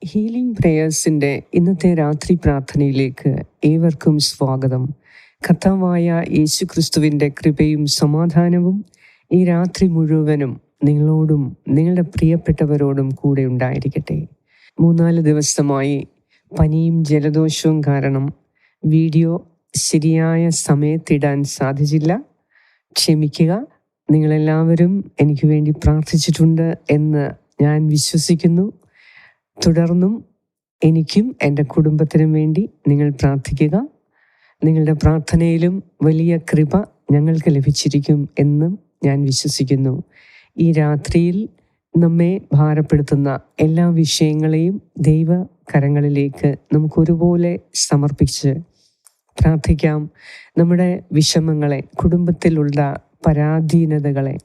Healing പ്രേയേഴ്സിൻ്റെ ഇന്നത്തെ രാത്രി പ്രാർത്ഥനയിലേക്ക് ഏവർക്കും സ്വാഗതം. കർത്താവായ യേശുക്രിസ്തുവിൻ്റെ കൃപയും സമാധാനവും ഈ രാത്രി മുഴുവനും നിങ്ങളോടും നിങ്ങളുടെ പ്രിയപ്പെട്ടവരോടും കൂടെ ഉണ്ടായിരിക്കട്ടെ. 3-4 ദിവസമായി പനിയും ജലദോഷവും കാരണം വീഡിയോ ശരിയായ സമയത്തിടാൻ സാധിച്ചില്ല. ക്ഷമിക്കുക. നിങ്ങളെല്ലാവരും എനിക്ക് വേണ്ടി പ്രാർത്ഥിച്ചിട്ടുണ്ട് എന്ന് ഞാൻ വിശ്വസിക്കുന്നു. തുടർന്നും എനിക്കും എൻ്റെ കുടുംബത്തിനും വേണ്ടി നിങ്ങൾ പ്രാർത്ഥിക്കുക. നിങ്ങളുടെ പ്രാർത്ഥനയിലും വലിയ കൃപ ഞങ്ങൾക്ക് ലഭിച്ചിരിക്കും എന്നും ഞാൻ വിശ്വസിക്കുന്നു. ഈ രാത്രിയിൽ നമ്മെ ഭാരപ്പെടുത്തുന്ന എല്ലാ വിഷയങ്ങളെയും ദൈവകരങ്ങളിലേക്ക് നമുക്കൊരുപോലെ സമർപ്പിച്ച് പ്രാർത്ഥിക്കാം. നമ്മുടെ വിഷമങ്ങളെ, കുടുംബത്തിലുള്ള പരാധീനതകളെ,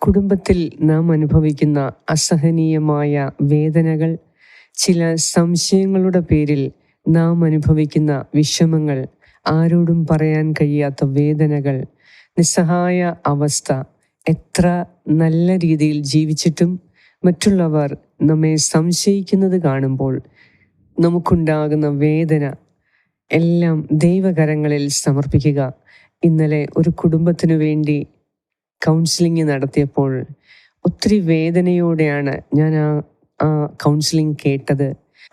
കുടുംബത്തിൽ നാം അനുഭവിക്കുന്ന അസഹനീയമായ വേദനകൾ, ചില സംശയങ്ങളുടെ പേരിൽ നാം അനുഭവിക്കുന്ന വിഷമങ്ങൾ, ആരോടും പറയാൻ കഴിയാത്ത വേദനകൾ, നിസ്സഹായ അവസ്ഥ, എത്ര നല്ല രീതിയിൽ ജീവിച്ചിട്ടും മറ്റുള്ളവർ നമ്മെ സംശയിക്കുന്നത് കാണുമ്പോൾ നമുക്കുണ്ടാകുന്ന വേദന എല്ലാം ദൈവകരങ്ങളിൽ സമർപ്പിക്കുക. ഇന്നലെ ഒരു കുടുംബത്തിനു വേണ്ടി കൗൺസിലിംഗ് നടത്തിയപ്പോൾ ഒത്തിരി വേദനയോടെയാണ് ഞാൻ ആ കൗൺസിലിംഗ് കേട്ടത്.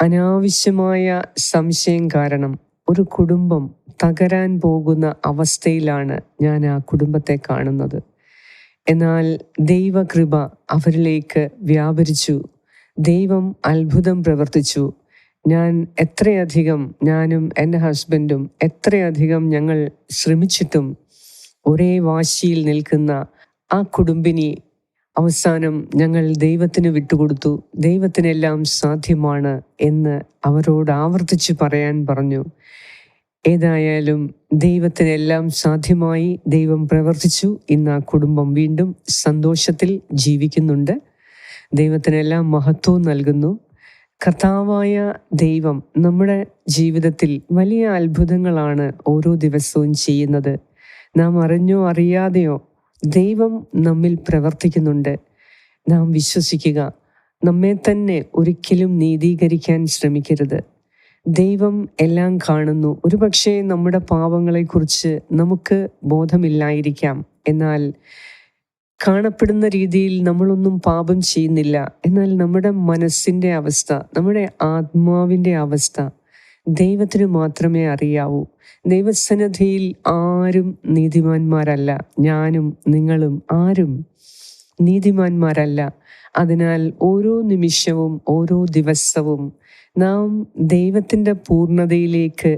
അനാവശ്യമായ സംശയം കാരണം ഒരു കുടുംബം തകരാൻ പോകുന്ന അവസ്ഥയിലാണ് ഞാൻ ആ കുടുംബത്തെ കാണുന്നത്. എന്നാൽ ദൈവകൃപ അവരിലേക്ക് വ്യാപരിച്ചു. ദൈവം അത്ഭുതം പ്രവർത്തിച്ചു. ഞാനും എൻ്റെ ഹസ്ബൻഡും എത്രയധികം ഞങ്ങൾ ശ്രമിച്ചിട്ടും ഒരേ വാശിയിൽ നിൽക്കുന്ന ആ കുടുംബിനി അവസാനം ഞങ്ങൾ ദൈവത്തിന് വിട്ടുകൊടുത്തു. ദൈവത്തിനെല്ലാം സാധ്യമാണ് എന്ന് അവരോട് ആവർത്തിച്ച് പറയാൻ പറഞ്ഞു. ഏതായാലും ദൈവത്തിനെല്ലാം സാധ്യമായി. ദൈവം പ്രവർത്തിച്ചു. ഇന്ന് ആ കുടുംബം വീണ്ടും സന്തോഷത്തിൽ ജീവിക്കുന്നുണ്ട്. ദൈവത്തിനെല്ലാം മഹത്വം നൽകുന്നു. കർത്താവായ ദൈവം നമ്മുടെ ജീവിതത്തിൽ വലിയ അത്ഭുതങ്ങളാണ് ഓരോ ദിവസവും ചെയ്യുന്നത്. നാം അറിഞ്ഞോ അറിയാതെയോ ദൈവം നമ്മിൽ പ്രവർത്തിക്കുന്നുണ്ട്. നാം വിശ്വസിക്കുക. നമ്മെ തന്നെ ഒരിക്കലും നീതീകരിക്കാൻ ശ്രമിക്കരുത്. ദൈവം എല്ലാം കാണുന്നു. ഒരുപക്ഷെ നമ്മുടെ പാപങ്ങളെക്കുറിച്ച് നമുക്ക് ബോധമില്ലായിരിക്കാം. എന്നാൽ കാണപ്പെടുന്ന രീതിയിൽ നമ്മളൊന്നും പാപം ചെയ്യുന്നില്ല. എന്നാൽ നമ്മുടെ മനസ്സിൻ്റെ അവസ്ഥ, നമ്മുടെ ആത്മാവിൻ്റെ അവസ്ഥ ദൈവത്തിന് മാത്രമേ അറിയാവൂ. ദൈവസന്നിധിയിൽ ആരും നീതിമാന്മാരല്ല. ഞാനും നിങ്ങളും ആരും നീതിമാന്മാരല്ല. അതിനാൽ ഓരോ നിമിഷവും ഓരോ ദിവസവും നാം ദൈവത്തിൻ്റെ പൂർണ്ണതയിലേക്ക്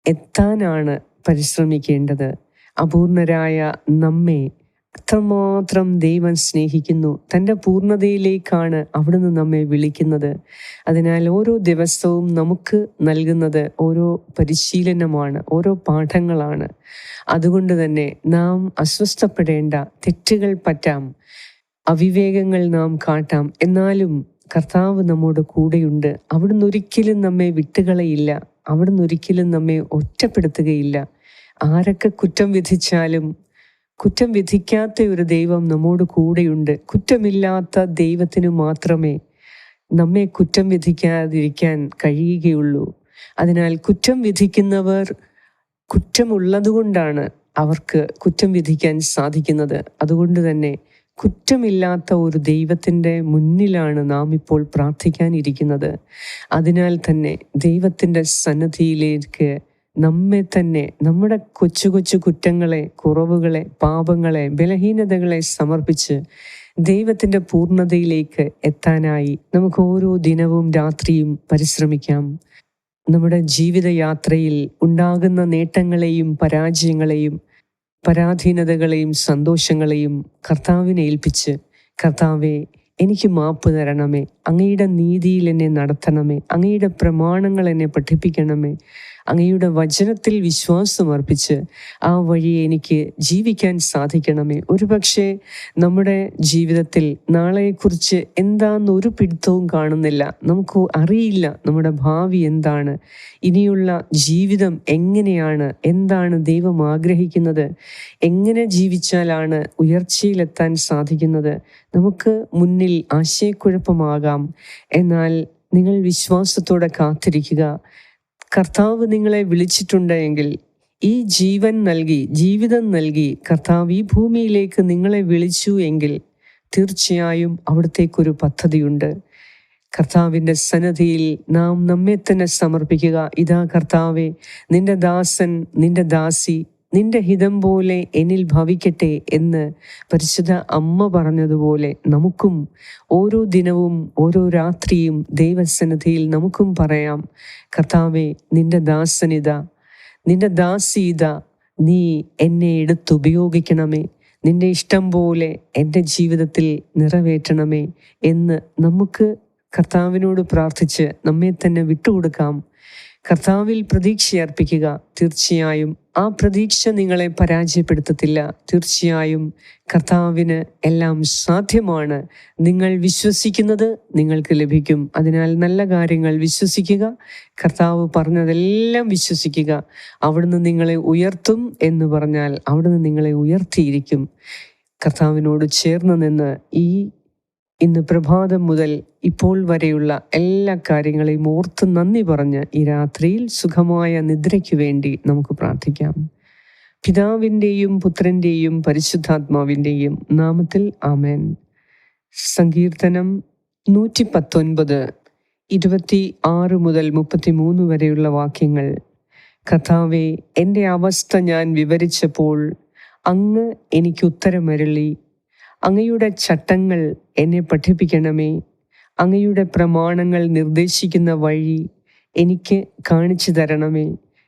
എത്താനാണ് പരിശ്രമിക്കേണ്ടത്. അപൂർണരായ നമ്മെ അത്രമാത്രം ദൈവം സ്നേഹിക്കുന്നു. തൻ്റെ പൂർണ്ണതയിലേക്കാണ് അവിടുന്ന് നമ്മെ വിളിക്കുന്നത്. അതിനാൽ ഓരോ ദിവസവും നമുക്ക് നൽകുന്നത് ഓരോ പരിശീലനമാണ്, ഓരോ പാഠങ്ങളാണ്. അതുകൊണ്ട് തന്നെ നാം അസ്വസ്ഥപ്പെടേണ്ട. തെറ്റുകൾ പറ്റാം, അവിവേകങ്ങൾ നാം കാട്ടാം. എന്നാലും കർത്താവ് നമ്മോട് കൂടെയുണ്ട്. അവിടുന്ന് ഒരിക്കലും നമ്മെ വിട്ടുകളയില്ല. അവിടുന്ന് ഒരിക്കലും നമ്മെ ഒറ്റപ്പെടുത്തുകയില്ല. ആരൊക്കെ കുറ്റം വിധിച്ചാലും കുറ്റം വിധിക്കാത്ത ഒരു ദൈവം നമ്മോട് കൂടെയുണ്ട്. കുറ്റമില്ലാത്ത ദൈവത്തിന് മാത്രമേ നമ്മെ കുറ്റം വിധിക്കാതിരിക്കാൻ കഴിയുകയുള്ളൂ. അതിനാൽ കുറ്റം വിധിക്കുന്നവർ കുറ്റമുള്ളതുകൊണ്ടാണ് അവർക്ക് കുറ്റം വിധിക്കാൻ സാധിക്കുന്നത്. അതുകൊണ്ട് തന്നെ കുറ്റമില്ലാത്ത ഒരു ദൈവത്തിൻ്റെ മുന്നിലാണ് നാം ഇപ്പോൾ പ്രാർത്ഥിക്കാനിരിക്കുന്നത്. അതിനാൽ തന്നെ ദൈവത്തിൻ്റെ സന്നിധിയിലേക്ക് നമ്മെ തന്നെ, നമ്മുടെ കൊച്ചു കൊച്ചു കുറ്റങ്ങളെ, കുറവുകളെ, പാപങ്ങളെ, ബലഹീനതകളെ സമർപ്പിച്ച് ദൈവത്തിൻ്റെ പൂർണ്ണതയിലേക്ക് എത്താനായി നമുക്ക് ഓരോ ദിനവും രാത്രിയും പരിശ്രമിക്കാം. നമ്മുടെ ജീവിതയാത്രയിൽ ഉണ്ടാകുന്ന നേട്ടങ്ങളെയും പരാജയങ്ങളെയും പരാധീനതകളെയും സന്തോഷങ്ങളെയും കർത്താവിനെ ഏൽപ്പിച്ച്, കർത്താവേ, എനിക്ക് മാപ്പ് തരണമേ, അങ്ങയുടെ നീതിയിൽ എന്നെ നടത്തണമേ, അങ്ങയുടെ പ്രമാണങ്ങൾ എന്നെ പഠിപ്പിക്കണമേ, അങ്ങയുടെ വചനത്തിൽ വിശ്വാസം അർപ്പിച്ച് ആ വഴി എനിക്ക് ജീവിക്കാൻ സാധിക്കണമേ. ഒരുപക്ഷെ നമ്മുടെ ജീവിതത്തിൽ നാളെക്കുറിച്ച് എന്താണെന്നൊരു പിടുത്തവും കാണുന്നില്ല. നമുക്ക് അറിയില്ല നമ്മുടെ ഭാവി എന്താണ്, ഇനിയുള്ള ജീവിതം എങ്ങനെയാണ്, എന്താണ് ദൈവം ആഗ്രഹിക്കുന്നത്, എങ്ങനെ ജീവിച്ചാലാണ് ഉയർച്ചയിലെത്താൻ സാധിക്കുന്നത്. നമുക്ക് മുന്നിൽ ആശയക്കുഴപ്പമാകാം. എന്നാൽ നിങ്ങൾ വിശ്വാസത്തോടെ കാത്തിരിക്കുക. കർത്താവ് നിങ്ങളെ വിളിച്ചിട്ടുണ്ടെങ്കിൽ, ഈ ജീവൻ നൽകി, ജീവിതം നൽകി കർത്താവ് ഈ ഭൂമിയിലേക്ക് നിങ്ങളെ വിളിച്ചു എങ്കിൽ തീർച്ചയായും അവിടത്തേക്കൊരു പദ്ധതിയുണ്ട്. കർത്താവിൻ്റെ സന്നിധിയിൽ നാം നമ്മെ തന്നെ സമർപ്പിക്കുക. ഇതാ കർത്താവേ, നിന്റെ ദാസൻ, നിന്റെ ദാസി, നിന്റെ ഹിതം പോലെ എന്നിൽ ഭവിക്കട്ടെ എന്ന് പരിശുദ്ധ അമ്മ പറഞ്ഞതുപോലെ നമുക്കും ഓരോ ദിനവും ഓരോ രാത്രിയും ദൈവസന്നിധിയിൽ നമുക്കും പറയാം, കർത്താവേ, നിന്റെ ദാസനിതാ, നിന്റെ ദാസി ഇതാ, നീ എന്നെ എടുത്തുപയോഗിക്കണമേ, നിന്റെ ഇഷ്ടം പോലെ എൻ്റെ ജീവിതത്തിൽ നിറവേറ്റണമേ എന്ന് നമുക്ക് കർത്താവിനോട് പ്രാർത്ഥിച്ച് നമ്മെ തന്നെ വിട്ടുകൊടുക്കാം. കർത്താവിൽ പ്രതീക്ഷയർപ്പിക്കുക. തീർച്ചയായും ആ പ്രതീക്ഷ നിങ്ങളെ പരാജയപ്പെടുത്തത്തില്ല. തീർച്ചയായും കർത്താവിന് എല്ലാം സാധ്യമാണ്. നിങ്ങൾ വിശ്വസിക്കുന്നത് നിങ്ങൾക്ക് ലഭിക്കും. അതിനാൽ നല്ല കാര്യങ്ങൾ വിശ്വസിക്കുക. കർത്താവ് പറഞ്ഞതെല്ലാം വിശ്വസിക്കുക. അവിടുന്ന് നിങ്ങളെ ഉയർത്തും എന്ന് പറഞ്ഞാൽ അവിടുന്ന് നിങ്ങളെ ഉയർത്തിയിരിക്കും. കർത്താവിനോട് ചേർന്ന് നിന്ന് ഇന്ന് പ്രഭാതം മുതൽ ഇപ്പോൾ വരെയുള്ള എല്ലാ കാര്യങ്ങളെയും ഓർത്ത് നന്ദി പറഞ്ഞ് ഈ രാത്രിയിൽ സുഖമായ നിദ്രയ്ക്ക് വേണ്ടി നമുക്ക് പ്രാർത്ഥിക്കാം. പിതാവിൻ്റെയും പുത്രൻ്റെയും പരിശുദ്ധാത്മാവിൻ്റെയും നാമത്തിൽ ആമേൻ. സങ്കീർത്തനം 119 26 മുതൽ 33 വരെയുള്ള വാക്യങ്ങൾ. കർത്താവേ, എൻ്റെ അവസ്ഥ ഞാൻ വിവരിച്ചപ്പോൾ അങ്ങ് എനിക്ക് ഉത്തരമരുളി. അങ്ങയുടെ ചട്ടങ്ങൾ എന്നെ പഠിപ്പിക്കണമേ. അങ്ങയുടെ പ്രമാണങ്ങൾ നിർദ്ദേശിക്കുന്ന വഴി എനിക്ക് കാണിച്ചു തരണമേ.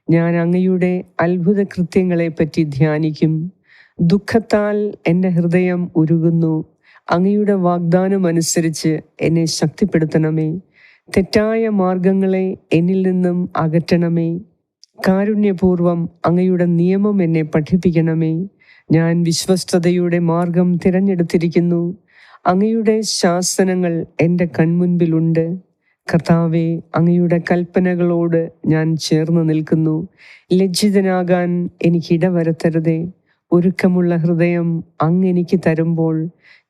ഞാൻ അങ്ങയുടെ അത്ഭുത കൃത്യങ്ങളെപ്പറ്റി ധ്യാനിക്കും. ദുഃഖത്താൽ എൻ്റെ ഹൃദയം ഉരുകുന്നു. അങ്ങയുടെ വാഗ്ദാനം അനുസരിച്ച് എന്നെ ശക്തിപ്പെടുത്തണമേ. തെറ്റായ മാർഗങ്ങളെ എന്നിൽ നിന്നും അകറ്റണമേ. കാരുണ്യപൂർവം അങ്ങയുടെ നിയമം എന്നെ പഠിപ്പിക്കണമേ. ഞാൻ വിശ്വസ്തതയുടെ മാർഗം തിരഞ്ഞെടുത്തിരിക്കുന്നു. അങ്ങയുടെ ശാസനങ്ങൾ എൻ്റെ കൺമുൻപിലുണ്ട്. കർത്താവേ, അങ്ങയുടെ കൽപ്പനകളോട് ഞാൻ ചേർന്ന് നിൽക്കുന്നു. ലജ്ജിതനാകാൻ എനിക്കിടവരുത്തരുതേ. ഒരുക്കമുള്ള ഹൃദയം അങ്ങ് എനിക്ക് തരുമ്പോൾ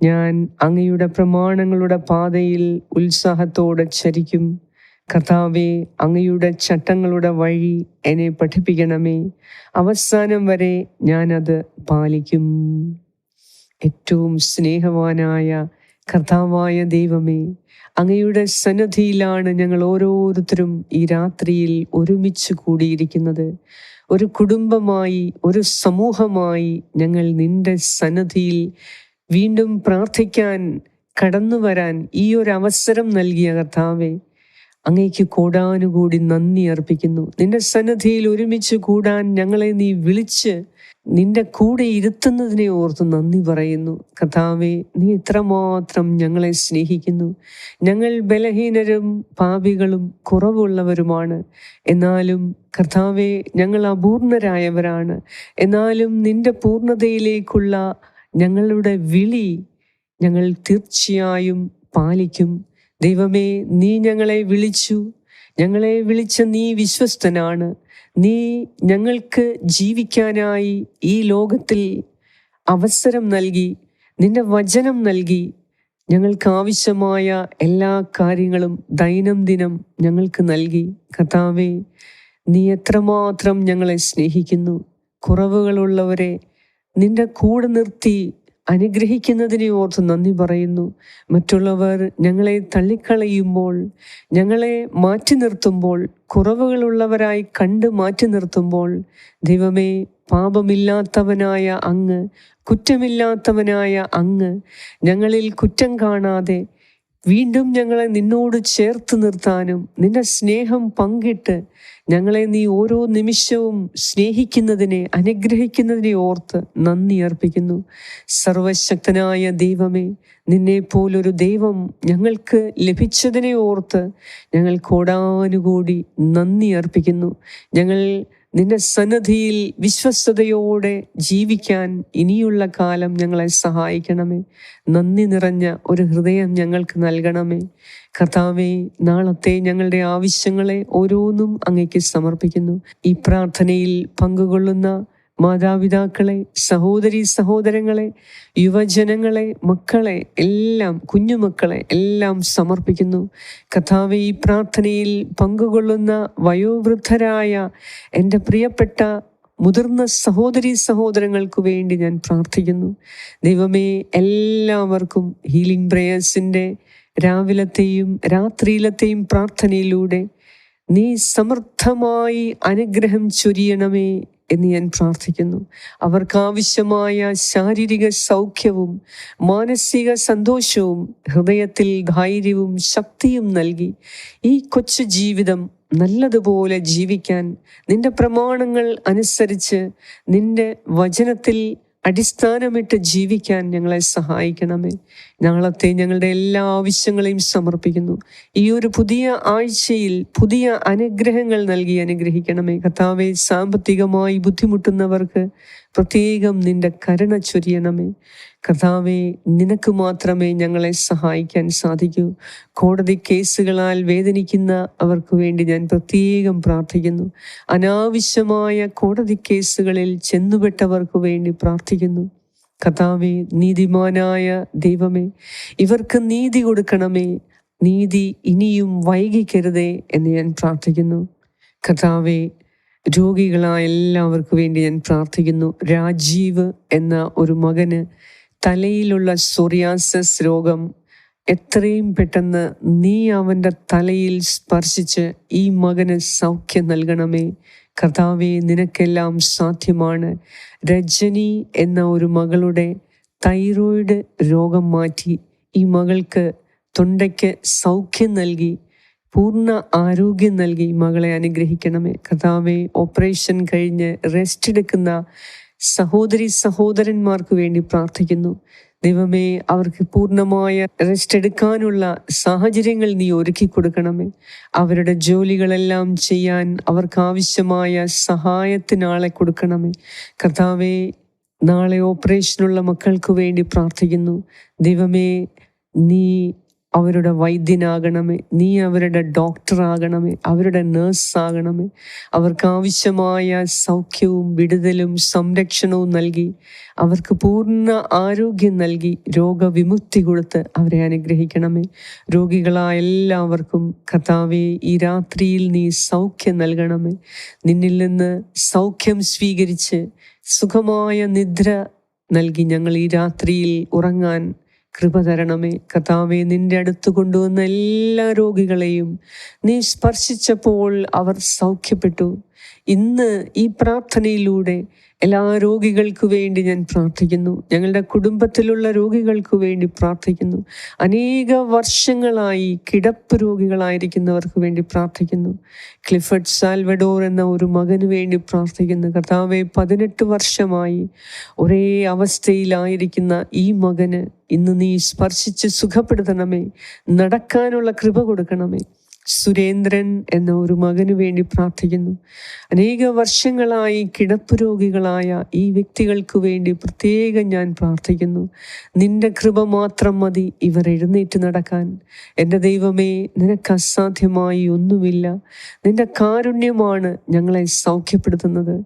ഞാൻ അങ്ങയുടെ പ്രമാണങ്ങളുടെ പാതയിൽ ഉത്സാഹത്തോടെ ചരിക്കും. കർത്താവേ, അങ്ങയുടെ ചട്ടങ്ങളുടെ വഴി എന്നെ പഠിപ്പിക്കണമേ. അവസാനം വരെ ഞാനത് പാലിക്കും. ഏറ്റവും സ്നേഹവാനായ കർത്താവായ ദൈവമേ, അങ്ങയുടെ സന്നിധിയിലാണ് ഞങ്ങൾ ഓരോരുത്തരും ഈ രാത്രിയിൽ ഒരുമിച്ച് കൂടിയിരിക്കുന്നത്. ഒരു കുടുംബമായി, ഒരു സമൂഹമായി ഞങ്ങൾ നിന്റെ സന്നിധിയിൽ വീണ്ടും പ്രാർത്ഥിക്കാൻ കടന്നു വരാൻ ഈ ഒരു അവസരം നൽകിയ കർത്താവേ, അങ്ങേക്ക് കോടാനുകൂടി നന്ദി അർപ്പിക്കുന്നു. നിന്റെ സന്നിധിയിൽ ഒരുമിച്ച് കൂടാൻ ഞങ്ങളെ നീ വിളിച്ച് നിന്റെ കൂടെ ഇരുത്തുന്നതിനെ ഓർത്ത് നന്ദി പറയുന്നു. കർത്താവേ, നീ ഇത്രമാത്രം ഞങ്ങളെ സ്നേഹിക്കുന്നു. ഞങ്ങൾ ബലഹീനരും പാപികളും കുറവുള്ളവരുമാണ്. എന്നാലും കർത്താവേ, ഞങ്ങൾ അപൂർണരായവരാണ്. എന്നാലും നിന്റെ പൂർണ്ണതയിലേക്കുള്ള ഞങ്ങളുടെ വിളി ഞങ്ങൾ തീർച്ചയായും പാലിക്കും. ദൈവമേ, നീ ഞങ്ങളെ വിളിച്ചു. ഞങ്ങളെ വിളിച്ച നീ വിശ്വസ്തനാണ്. നീ ഞങ്ങൾക്ക് ജീവിക്കാനായി ഈ ലോകത്തിൽ അവസരം നൽകി, നിന്റെ വചനം നൽകി. ഞങ്ങൾക്ക് ആവശ്യമായ എല്ലാ കാര്യങ്ങളും ദൈനംദിനം ഞങ്ങൾക്ക് നൽകി. കർത്താവേ, നീ എത്രമാത്രം ഞങ്ങളെ സ്നേഹിക്കുന്നു. കുറവുകളുള്ളവരെ നിന്റെ കൂടെ നിർത്തി അനുഗ്രഹിക്കുന്നതിനെ ഓർത്ത് നന്ദി പറയുന്നു. മറ്റുള്ളവർ ഞങ്ങളെ തള്ളിക്കളയുമ്പോൾ, ഞങ്ങളെ മാറ്റി നിർത്തുമ്പോൾ, കുറവുകളുള്ളവരായി കണ്ട് മാറ്റി നിർത്തുമ്പോൾ, ദൈവമേ, പാപമില്ലാത്തവനായ അങ്ങ്, കുറ്റമില്ലാത്തവനായ അങ്ങ് ഞങ്ങളിൽ കുറ്റം കാണാതെ വീണ്ടും ഞങ്ങളെ നിന്നോട് ചേർത്ത് നിർത്താനും നിന്റെ സ്നേഹം പങ്കിട്ട് ഞങ്ങളെ നീ ഓരോ നിമിഷവും സ്നേഹിക്കുന്നതിനെ, അനുഗ്രഹിക്കുന്നതിനെ ഓർത്ത് നന്ദി അർപ്പിക്കുന്നു. സർവശക്തനായ ദൈവമേ, നിന്നെപ്പോലൊരു ദൈവം ഞങ്ങൾക്ക് ലഭിച്ചതിനെ ഓർത്ത് ഞങ്ങൾ കോടാനുകൂടി നന്ദി അർപ്പിക്കുന്നു. ഞങ്ങൾ നിന്റെ സന്നിധിയിൽ വിശ്വസ്തയോടെ ജീവിക്കാൻ ഇനിയുള്ള കാലം ഞങ്ങളെ സഹായിക്കണമേ. നന്ദി നിറഞ്ഞ ഒരു ഹൃദയം ഞങ്ങൾക്ക് നൽകണമേ. കർത്താവേ, നാളത്തെ ഞങ്ങളുടെ ആവശ്യങ്ങളെ ഓരോന്നും അങ്ങേക്ക് സമർപ്പിക്കുന്നു. ഈ പ്രാർത്ഥനയിൽ പങ്കുകൊള്ളുന്ന മാതാപിതാക്കളെ, സഹോദരീ സഹോദരങ്ങളെ, യുവജനങ്ങളെ, മക്കളെ എല്ലാം, കുഞ്ഞുമക്കളെ എല്ലാം സമർപ്പിക്കുന്നു. കർത്താവേ, ഈ പ്രാർത്ഥനയിൽ പങ്കുകൊള്ളുന്ന വയോവൃദ്ധരായ എൻ്റെ പ്രിയപ്പെട്ട മുതിർന്ന സഹോദരീ സഹോദരങ്ങൾക്ക് വേണ്ടി ഞാൻ പ്രാർത്ഥിക്കുന്നു. ദൈവമേ, എല്ലാവർക്കും ഹീലിംഗ് പ്രേയേഴ്സിൻ്റെ രാവിലത്തെയും രാത്രിയിലത്തെയും പ്രാർത്ഥനയിലൂടെ നീ സമർത്ഥമായി അനുഗ്രഹം ചൊരിയണമേ എന്ന് ഞാൻ പ്രാർത്ഥിക്കുന്നു. അവർക്കാവശ്യമായ ശാരീരിക സൗഖ്യവും മാനസിക സന്തോഷവും ഹൃദയത്തിൽ ധൈര്യവും ശക്തിയും നൽകി ഈ കൊച്ചു ജീവിതം നല്ലതുപോലെ ജീവിക്കാൻ, നിന്റെ പ്രമാണങ്ങൾ അനുസരിച്ച് നിന്റെ വചനത്തിൽ അടിസ്ഥാനമിട്ട് ജീവിക്കാൻ ഞങ്ങളെ സഹായിക്കണമേ. നാളത്തെ ഞങ്ങളുടെ എല്ലാ ആവശ്യങ്ങളെയും സമർപ്പിക്കുന്നു. ഈ ഒരു പുതിയ ആഴ്ചയിൽ പുതിയ അനുഗ്രഹങ്ങൾ നൽകി അനുഗ്രഹിക്കണമേ. കർത്താവേ, സാമ്പത്തികമായി ബുദ്ധിമുട്ടുന്നവർക്ക് പ്രത്യേകം നിന്റെ കരുണ ചൊരിയണമേ. കർത്താവേ, നിനക്ക് മാത്രമേ ഞങ്ങളെ സഹായിക്കാൻ സാധിക്കൂ. കോടതി കേസുകളാൽ വേദനിക്കുന്ന അവർക്ക് വേണ്ടി ഞാൻ പ്രത്യേകം പ്രാർത്ഥിക്കുന്നു. അനാവശ്യമായ കോടതി കേസുകളിൽ ചെന്നുപെട്ടവർക്ക് വേണ്ടി പ്രാർത്ഥിക്കുന്നു. കർത്താവേ, നീതിമാനായ ദൈവമേ, ഇവർക്ക് നീതി കൊടുക്കണമേ. നീതി ഇനിയും വൈകിക്കരുതേ എന്ന് ഞാൻ പ്രാർത്ഥിക്കുന്നു. കർത്താവേ, രോഗികളായ എല്ലാവർക്കും വേണ്ടി ഞാൻ പ്രാർത്ഥിക്കുന്നു. രാജീവ് എന്ന ഒരു മകന് തലയിലുള്ള സോറിയാസിസ് രോഗം എത്രയും പെട്ടെന്ന് നീ അവൻ്റെ തലയിൽ സ്പർശിച്ച് ഈ മകന് സൗഖ്യം നൽകണമേ. കർത്താവേ, നിനക്കെല്ലാം സാധ്യമാണ്. രജനി എന്ന ഒരു മകളുടെ തൈറോയിഡ് രോഗം മാറ്റി ഈ മകൾക്ക് തൊണ്ടയ്ക്ക് സൗഖ്യം നൽകി പൂർണ്ണ ആരോഗ്യം നൽകി മകളെ അനുഗ്രഹിക്കണമേ. കർത്താവേ, ഓപ്പറേഷൻ കഴിഞ്ഞ് റെസ്റ്റ് എടുക്കുന്ന സഹോദരി സഹോദരന്മാർക്ക് വേണ്ടി പ്രാർത്ഥിക്കുന്നു. ദൈവമേ, അവർക്ക് പൂർണ്ണമായ റെസ്റ്റ് എടുക്കാനുള്ള സാഹചര്യങ്ങൾ നീ ഒരുക്കി കൊടുക്കണമേ. അവരുടെ ജോലികളെല്ലാം ചെയ്യാൻ അവർക്ക് ആവശ്യമായ സഹായത്തിന് ആളെ കൊടുക്കണമേ. കർത്താവേ, നാളെ ഓപ്പറേഷനുള്ള മക്കൾക്ക് വേണ്ടി പ്രാർത്ഥിക്കുന്നു. ദൈവമേ, നീ അവരുടെ വൈദ്യനാകണമേ. നീ അവരുടെ ഡോക്ടറാകണമേ, അവരുടെ നേഴ്സാകണമേ. അവർക്ക് ആവശ്യമായ സൗഖ്യവും വിടുതലും സംരക്ഷണവും നൽകി അവർക്ക് പൂർണ്ണ ആരോഗ്യം നൽകി രോഗവിമുക്തി കൊടുത്ത് അവരെ അനുഗ്രഹിക്കണമേ. രോഗികളായ എല്ലാവർക്കും കർത്താവേ, ഈ രാത്രിയിൽ നീ സൗഖ്യം നൽകണമേ. നിന്നിൽ നിന്ന് സൗഖ്യം സ്വീകരിച്ച് സുഖമായ നിദ്ര നൽകി ഞങ്ങൾ ഈ രാത്രിയിൽ ഉറങ്ങാൻ കൃപ തരണമേ. കർത്താവേ, നിന്റെ അടുത്ത് കൊണ്ടുവന്ന എല്ലാ രോഗികളെയും നീ സ്പർശിച്ചപ്പോൾ അവർ സൗഖ്യപ്പെട്ടു. ഇന്ന് ഈ പ്രാർത്ഥനയിലൂടെ എല്ലാ രോഗികൾക്ക് വേണ്ടി ഞാൻ പ്രാർത്ഥിക്കുന്നു. ഞങ്ങളുടെ കുടുംബത്തിലുള്ള രോഗികൾക്ക് വേണ്ടി പ്രാർത്ഥിക്കുന്നു. അനേക വർഷങ്ങളായി കിടപ്പ് രോഗികളായിരിക്കുന്നവർക്ക് വേണ്ടി പ്രാർത്ഥിക്കുന്നു. ക്ലിഫർഡ് സാൽവഡോർ എന്ന ഒരു മകന് വേണ്ടി പ്രാർത്ഥിക്കുന്നു. കർത്താവെ, 18 വർഷമായി ഒരേ അവസ്ഥയിലായിരിക്കുന്ന ഈ മകന് ഇന്ന് നീ സ്പർശിച്ച് സുഖപ്പെടുത്തണമേ. നടക്കാനുള്ള കൃപ കൊടുക്കണമേ. സുരേന്ദ്രൻ എന്ന ഒരു മകന് വേണ്ടി പ്രാർത്ഥിക്കുന്നു. അനേക വർഷങ്ങളായി കിടപ്പ് രോഗികളായ ഈ വ്യക്തികൾക്ക് വേണ്ടി പ്രത്യേകം ഞാൻ പ്രാർത്ഥിക്കുന്നു. നിന്റെ കൃപ മാത്രം മതി ഇവർ എഴുന്നേറ്റ് നടക്കാൻ. എൻ്റെ ദൈവമേ, നിനക്ക് അസാധ്യമായി ഒന്നുമില്ല. നിന്റെ കാരുണ്യമാണ് ഞങ്ങളെ സൗഖ്യപ്പെടുത്തുന്നത്.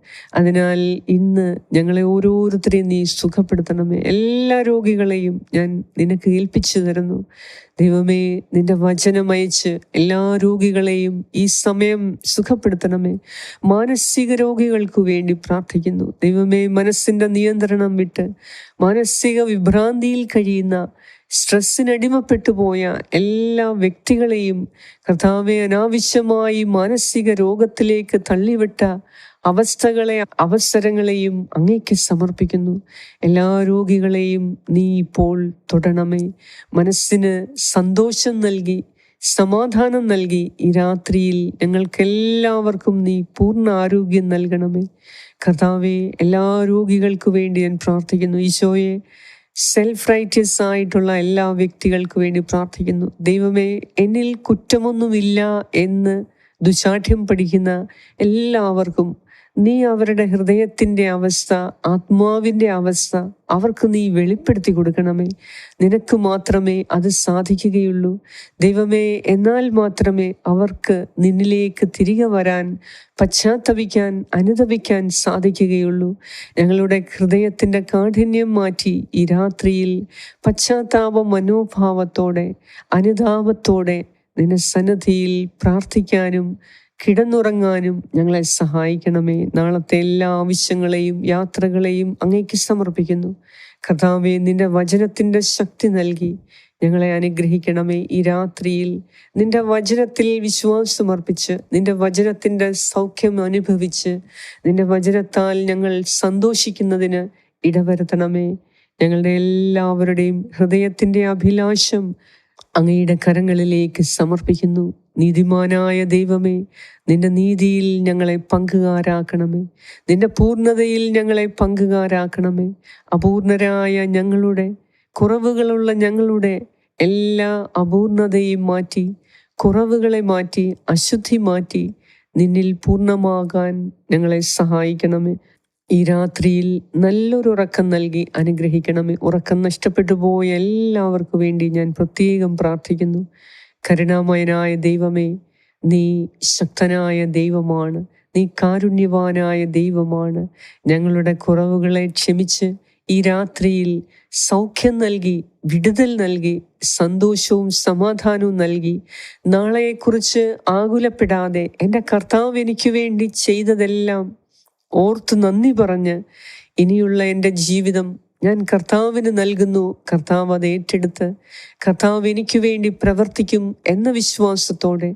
അതിനാൽ ഇന്ന് ഞങ്ങളെ ഓരോരുത്തരെയും നീ സുഖപ്പെടുത്തണമേ. എല്ലാ രോഗികളെയും ഞാൻ നിനക്ക് ഏൽപ്പിച്ചു തരുന്നു. ദൈവമേ, നിന്റെ വചനമയച്ച് എല്ലാ രോഗികളെയും ഈ സമയം സുഖപ്പെടുത്തണമേ. മാനസിക രോഗികൾക്ക് വേണ്ടി പ്രാർത്ഥിക്കുന്നു. ദൈവമേ, മനസ്സിൻ്റെ നിയന്ത്രണം വിട്ട് മാനസിക വിഭ്രാന്തിയിൽ കഴിയുന്ന, സ്ട്രെസ്സിനടിമപ്പെട്ടു പോയ എല്ലാ വ്യക്തികളെയും കർത്താവെ, അനാവശ്യമായി മാനസിക രോഗത്തിലേക്ക് തള്ളിവിട്ട അവസരങ്ങളെയും അങ്ങേക്ക് സമർപ്പിക്കുന്നു. എല്ലാ രോഗികളെയും നീ ഇപ്പോൾ തൊടണമേ. മനസ്സിന് സന്തോഷം നൽകി, സമാധാനം നൽകി ഈ രാത്രിയിൽ ഞങ്ങൾക്കെല്ലാവർക്കും നീ പൂർണ്ണ ആരോഗ്യം നൽകണമേ. കർത്താവെ, എല്ലാ രോഗികൾക്ക് വേണ്ടി ഞാൻ പ്രാർത്ഥിക്കുന്നു. ഈശോയെ, സെൽഫ് റൈറ്റിയസ് ആയിട്ടുള്ള എല്ലാ വ്യക്തികൾക്ക് വേണ്ടി പ്രാർത്ഥിക്കുന്നു. ദൈവമേ, എന്നിൽ കുറ്റമൊന്നുമില്ല എന്ന് ദുശാഠ്യം പഠിക്കുന്ന എല്ലാവർക്കും നീ അവരുടെ ഹൃദയത്തിൻ്റെ അവസ്ഥ, ആത്മാവിൻ്റെ അവസ്ഥ അവർക്ക് നീ വെളിപ്പെടുത്തി കൊടുക്കണമേ. നിനക്ക് മാത്രമേ അത് സാധിക്കുകയുള്ളൂ ദൈവമേ. എന്നാൽ മാത്രമേ അവർക്ക് നിന്നിലേക്ക് തിരികെ വരാൻ, പശ്ചാത്തപിക്കാൻ, അനുതപിക്കാൻ സാധിക്കുകയുള്ളൂ. ഞങ്ങളുടെ ഹൃദയത്തിൻ്റെ കാഠിന്യം മാറ്റി ഈ രാത്രിയിൽ പശ്ചാത്താപ മനോഭാവത്തോടെ, അനുതാപത്തോടെ നിന്റെ സന്നിധിയിൽ പ്രാർത്ഥിക്കാനും കിടന്നുറങ്ങാനും ഞങ്ങളെ സഹായിക്കണമേ. നാളത്തെ എല്ലാ ആവശ്യങ്ങളെയും യാത്രകളെയും അങ്ങേക്ക് സമർപ്പിക്കുന്നു. കർത്താവേ, നിന്റെ വചനത്തിൻ്റെ ശക്തി നൽകി ഞങ്ങളെ അനുഗ്രഹിക്കണമേ. ഈ രാത്രിയിൽ നിന്റെ വചനത്തിൽ വിശ്വാസമർപ്പിച്ച്, നിന്റെ വചനത്തിൻ്റെ സൗഖ്യം അനുഭവിച്ച്, നിന്റെ വചനത്താൽ ഞങ്ങൾ സന്തോഷിക്കുന്നതിന് ഇടവരുത്തണമേ. ഞങ്ങളുടെ എല്ലാവരുടെയും ഹൃദയത്തിൻ്റെ അഭിലാഷം അങ്ങയുടെ കരങ്ങളിലേക്ക് സമർപ്പിക്കുന്നു. നീതിമാനായ ദൈവമേ, നിന്റെ നീതിയിൽ ഞങ്ങളെ പങ്കുകാരാക്കണമേ. നിന്റെ പൂർണ്ണതയിൽ ഞങ്ങളെ പങ്കുകാരാക്കണമേ. അപൂർണരായ ഞങ്ങളുടെ, കുറവുകളുള്ള ഞങ്ങളുടെ എല്ലാ അപൂർണതയും മാറ്റി, കുറവുകളെ മാറ്റി, അശുദ്ധി മാറ്റി നിന്നിൽ പൂർണ്ണമാകാൻ ഞങ്ങളെ സഹായിക്കണമേ. ഈ രാത്രിയിൽ നല്ലൊരു ഉറക്കം നൽകി അനുഗ്രഹിക്കണമേ. ഉറക്കം നഷ്ടപ്പെട്ടു പോയ എല്ലാവർക്കും വേണ്ടി ഞാൻ പ്രത്യേകം പ്രാർത്ഥിക്കുന്നു. കരുണാമയനായ ദൈവമേ, നീ ശക്തനായ ദൈവമാണ്, നീ കാരുണ്യവാനായ ദൈവമാണ്. ഞങ്ങളുടെ കുറവുകളെ ക്ഷമിച്ച് ഈ രാത്രിയിൽ സൗഖ്യം നൽകി, വിടുതൽ നൽകി, സന്തോഷവും സമാധാനവും നൽകി, നാളെയെക്കുറിച്ച് ആകുലപ്പെടാതെ എൻ്റെ കർത്താവ് എനിക്ക് വേണ്ടി ചെയ്തതെല്ലാം ഓർത്ത് നന്ദി പറഞ്ഞ് ഇനിയുള്ള എൻ്റെ ജീവിതം ഞാൻ കർത്താവിന് നൽകുന്നു. കർത്താവ് അത് ഏറ്റെടുത്ത് കർത്താവ് എനിക്ക് വേണ്ടി പ്രവർത്തിക്കും എന്ന വിശ്വാസത്തോടെ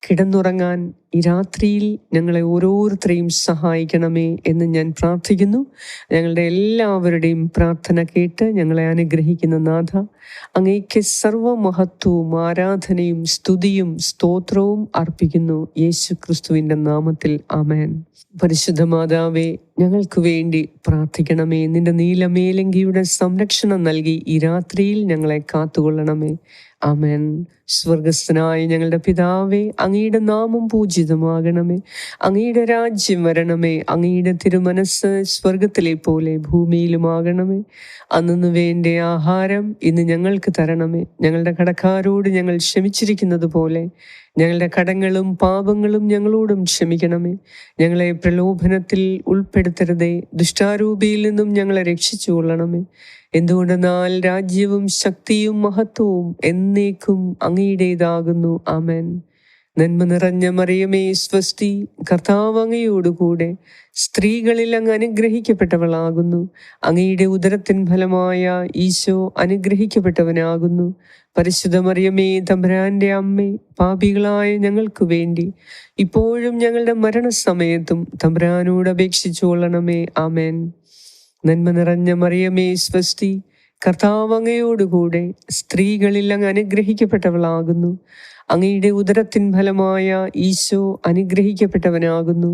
കിടന്നുറങ്ങാൻ ഈ രാത്രിയിൽ ഞങ്ങളെ ഓരോരുത്തരെയും സഹായിക്കണമേ എന്ന് ഞാൻ പ്രാർത്ഥിക്കുന്നു. ഞങ്ങളുടെ എല്ലാവരുടെയും പ്രാർത്ഥന കേട്ട് ഞങ്ങളെ അനുഗ്രഹിക്കുന്ന നാഥ, അങ്ങേക്ക് സർവമഹത്വവും ആരാധനയും സ്തുതിയും സ്തോത്രവും അർപ്പിക്കുന്നു യേശു ക്രിസ്തുവിൻ്റെ നാമത്തിൽ. ആമേൻ. പരിശുദ്ധ മാതാവേ, ഞങ്ങൾക്ക് വേണ്ടി പ്രാർത്ഥിക്കണമേ. നിന്റെ നീലമേലങ്കിയുടെ സംരക്ഷണം നൽകി ഈ രാത്രിയിൽ ഞങ്ങളെ കാത്തുകൊള്ളണമേ. ആമേൻ. സ്വർഗസ്ഥനായ ഞങ്ങളുടെ പിതാവേ, അങ്ങയുടെ നാമം പൂജിതമാകണമേ. അങ്ങയുടെ രാജ്യം വരണമേ. അങ്ങയുടെ തിരുമനസ് സ്വർഗത്തിലെ പോലെ ഭൂമിയിലുമാകണമേ. അന്നു വേണ്ട ആഹാരം ഇന്ന് ഞങ്ങൾക്ക് തരണമേ. ഞങ്ങളുടെ കടക്കാരോട് ഞങ്ങൾ ക്ഷമിച്ചിരിക്കുന്നത് പോലെ ഞങ്ങളുടെ കടങ്ങളും പാപങ്ങളും ഞങ്ങളോടും ക്ഷമിക്കണമേ. ഞങ്ങളെ പ്രലോഭനത്തിൽ ഉൾപ്പെടുത്തരുതേ, ദുഷ്ടാരൂപിയിൽ നിന്നും ഞങ്ങളെ രക്ഷിച്ചു കൊള്ളണമേ. എന്തുകൊണ്ടെന്നാൽ രാജ്യവും ശക്തിയും മഹത്വവും എന്നേക്കും അങ്ങയുടേതാകുന്നു. ആമേൻ. നന്മ നിറഞ്ഞ മറിയമേ സ്വസ്തി, കർത്താവ് അങ്ങയോടുകൂടെ സ്ത്രീകളിൽ അങ്ങ് അനുഗ്രഹിക്കപ്പെട്ടവളാകുന്നു. അങ്ങയുടെ ഉദരത്തിൻ ഫലമായ ഈശോ അനുഗ്രഹിക്കപ്പെട്ടവനാകുന്നു. പരിശുദ്ധ മറിയമേ, തമ്പുരാന്റെ അമ്മേ, പാപികളായ ഞങ്ങൾക്ക് വേണ്ടി ഇപ്പോഴും ഞങ്ങളുടെ മരണസമയത്തും തമ്പുരാനോട് അപേക്ഷിച്ചു കൊള്ളണമേ. ആമേൻ. നന്മ നിറഞ്ഞ മറിയമേ സ്വസ്തി, കർത്താവ് അങ്ങയോടുകൂടെ സ്ത്രീകളിൽ അങ്ങ് അനുഗ്രഹിക്കപ്പെട്ടവളാകുന്നു. അങ്ങയുടെ ഉദരത്തിൻ ഫലമായ ഈശോ അനുഗ്രഹിക്കപ്പെട്ടവനാകുന്നു.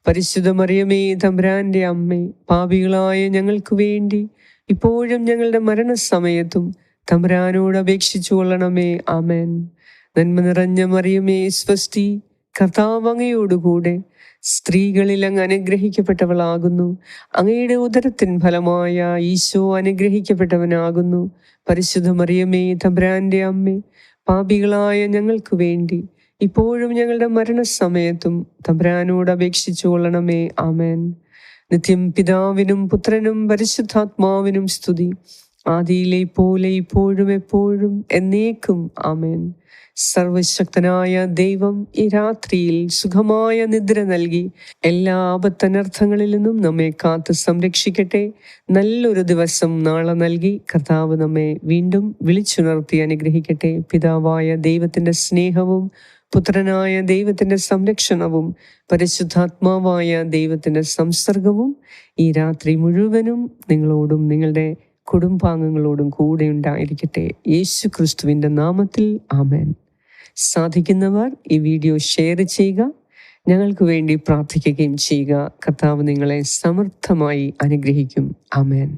പരിശുദ്ധ മറിയമേ, തമ്പുരാന്റെ അമ്മേ, പാപികളായ ഞങ്ങൾക്ക് വേണ്ടി ഇപ്പോഴും ഞങ്ങളുടെ മരണസമയത്തും തമ്പുരാനോട് അപേക്ഷിച്ചു കൊള്ളണമേ. ആമേൻ. നന്മ നിറഞ്ഞ മറിയമേ സ്വസ്തി, കർത്താവ് അങ്ങയോടുകൂടെ സ്ത്രീകളിൽ അങ്ങ് അനുഗ്രഹിക്കപ്പെട്ടവളാകുന്നു. അങ്ങയുടെ ഉദരത്തിൻ ഫലമായ ഈശോ അനുഗ്രഹിക്കപ്പെട്ടവനാകുന്നു. പരിശുദ്ധ മറിയമേ, തമ്പുരാന്റെ അമ്മേ, പാപികളായ ഞങ്ങൾക്ക് വേണ്ടി ഇപ്പോഴും ഞങ്ങളുടെ മരണസമയത്തും തമ്പുരാനോട് അപേക്ഷിച്ചു കൊള്ളണമേ. ആമേൻ. നിത്യം പിതാവിനും പുത്രനും പരിശുദ്ധാത്മാവിനും സ്തുതി, ആദിയിലെ പോലെ ഇപ്പോഴും എപ്പോഴും എന്നേക്കും. ആമേൻ. സർവശക്തനായ ദൈവം ഈ രാത്രിയിൽ സുഖമായ നിദ്ര നൽകി എല്ലാ ആപത്തനർത്ഥങ്ങളിൽ നിന്നും നമ്മെ കാത്ത് സംരക്ഷിക്കട്ടെ. നല്ലൊരു ദിവസം നാളെ നൽകി കർത്താവ് നമ്മെ വീണ്ടും വിളിച്ചുണർത്തി അനുഗ്രഹിക്കട്ടെ. പിതാവായ ദൈവത്തിൻ്റെ സ്നേഹവും പുത്രനായ ദൈവത്തിൻ്റെ സംരക്ഷണവും പരിശുദ്ധാത്മാവായ ദൈവത്തിൻ്റെ സംസർഗവും ഈ രാത്രി മുഴുവനും നിങ്ങളോടും നിങ്ങളുടെ കുടുംബാംഗങ്ങളോടും കൂടെ ഉണ്ടായിരിക്കട്ടെ. യേശു ക്രിസ്തുവിൻ്റെ നാമത്തിൽ. ആമേൻ. സാധിക്കുന്നവർ ഈ വീഡിയോ ഷെയർ ചെയ്യുക, ഞങ്ങൾക്ക് വേണ്ടി പ്രാർത്ഥിക്കുകയും ചെയ്യുക. കർത്താവ് നിങ്ങളെ സമർത്ഥമായി അനുഗ്രഹിക്കും. ആമേൻ.